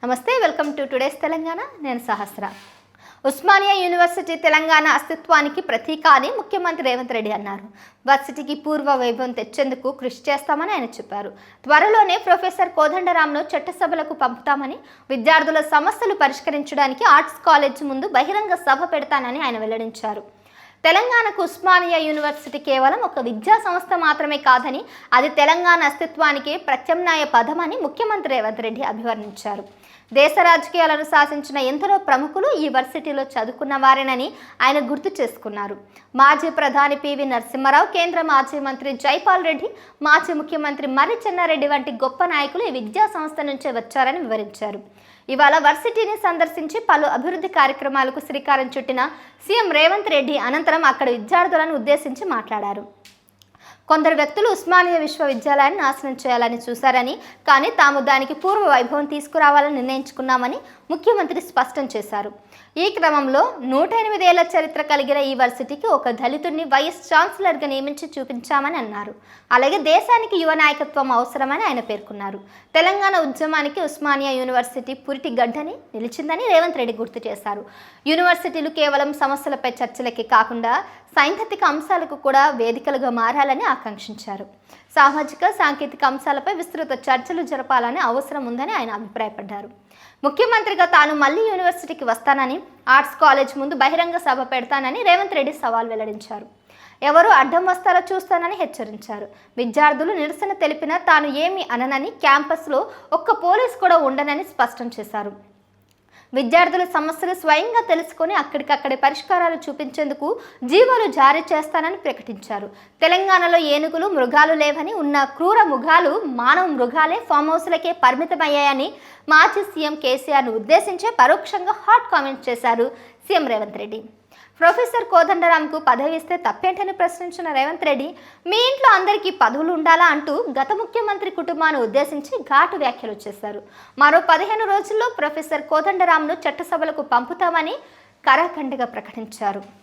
నమస్తే, welcome to today's Telangana. నేను సహస్ర. Osmania university Telangana అస్తిత్వానికి ప్రతీక అని ముఖ్యమంత్రి రేవంత్ రెడ్డి అన్నారు. వర్సిటీకి పూర్వ వైభవం తెచ్చేందుకు కృషి చేస్తామని ఆయన చెప్పారు. త్వరలోనే ప్రొఫెసర్ కోదండరాంను చట్టసభలకు పంపుతామని, విద్యార్థుల సమస్యలు పరిష్కరించడానికి ఆర్ట్స్ కాలేజ్ ముందు బహిరంగ సభ పెడతానని ఆయన వెల్లడించారు. తెలంగాణకు ఉస్మానియా యూనివర్సిటీ కేవలం ఒక విద్యా సంస్థ మాత్రమే కాదని, అది తెలంగాణ అస్తిత్వానికి ప్రత్యామ్నాయ పదమని ముఖ్యమంత్రి రేవంత్ రెడ్డి అభివర్ణించారు. దేశ రాజకీయాలను శాసించిన ఎందరో ప్రముఖులు ఈ వర్సిటీలో చదువుకున్న వారేనని ఆయన గుర్తు చేసుకున్నారు. మాజీ ప్రధాని పివి నరసింహారావు, కేంద్ర మాజీ మంత్రి జైపాల్ రెడ్డి, మాజీ ముఖ్యమంత్రి మర్రి చెన్నారెడ్డి వంటి గొప్ప నాయకులు ఈ విద్యా సంస్థ నుంచే వచ్చారని వివరించారు. ఇవాళ వర్సిటీని సందర్శించి పలు అభివృద్ధి కార్యక్రమాలకు శ్రీకారం చుట్టిన సీఎం రేవంత్ రెడ్డి అనంతరం అక్కడ విద్యార్థులను ఉద్దేశించి మాట్లాడారు. కొందరు వ్యక్తులు ఉస్మానియా విశ్వవిద్యాలయాన్ని నాశనం చేయాలని చూశారని, కానీ తాము దానికి పూర్వ వైభవం తీసుకురావాలని నిర్ణయించుకున్నామని ముఖ్యమంత్రి స్పష్టం చేశారు. ఈ క్రమంలో 108 ఏళ్ల చరిత్ర కలిగిన ఈ వర్సిటీకి ఒక దళితుడిని వైస్ ఛాన్సలర్గా నియమించి చూపించామని అన్నారు. అలాగే దేశానికి యువ నాయకత్వం అవసరమని ఆయన పేర్కొన్నారు. తెలంగాణ ఉద్యమానికి ఉస్మానియా యూనివర్సిటీ పురిటి గడ్డని నిలిచిందని రేవంత్ రెడ్డి గుర్తు చేశారు. యూనివర్సిటీలు కేవలం సమస్యలపై చర్చలకే కాకుండా సైద్ధాంతిక అంశాలకు కూడా వేదికలుగా మారాలని ఆకాంక్షించారు. సామాజిక సాంకేతిక అంశాలపై విస్తృత చర్చలు జరపాలని అవసరం ఉందని ఆయన అభిప్రాయపడ్డారు. ముఖ్యమంత్రిగా తాను మళ్లీ యూనివర్సిటీకి వస్తానని, ఆర్ట్స్ కాలేజ్ ముందు బహిరంగ సభ పెడతానని రేవంత్ రెడ్డి సవాల్ వెల్లడించారు. ఎవరు అడ్డం వస్తారో చూస్తానని హెచ్చరించారు. విద్యార్థులు నిరసన తెలిపినా తాను ఏమీ అననని, క్యాంపస్లో ఒక్క పోలీసు కూడా ఉండనని స్పష్టం చేశారు. విద్యార్థుల సమస్యలు స్వయంగా తెలుసుకొని అక్కడికక్కడే పరిష్కారాలు చూపించేందుకు జీవోలు జారీ చేస్తానని ప్రకటించారు. తెలంగాణలో ఏనుగులు, మృగాలు లేవని, ఉన్న క్రూర మృగాలు మానవ మృగాలే ఫామ్ హౌస్లకే పరిమితమయ్యాయని మాజీ సీఎం కేసీఆర్ను ఉద్దేశించి పరోక్షంగా హాట్ కామెంట్ చేశారు సీఎం రేవంత్ రెడ్డి. ప్రొఫెసర్ కోదండరాంకు పదవి ఇస్తే తప్పేంటని ప్రశ్నించిన రేవంత్ రెడ్డి, మీ ఇంట్లో అందరికీ పదవులు ఉండాలా అంటూ గత ముఖ్యమంత్రి కుటుంబాన్ని ఉద్దేశించి ఘాటు వ్యాఖ్యలు చేశారు. మరో 15 రోజుల్లో ప్రొఫెసర్ కోదండరాంను చట్టసభలకు పంపుతామని కరాఖండిగా ప్రకటించారు.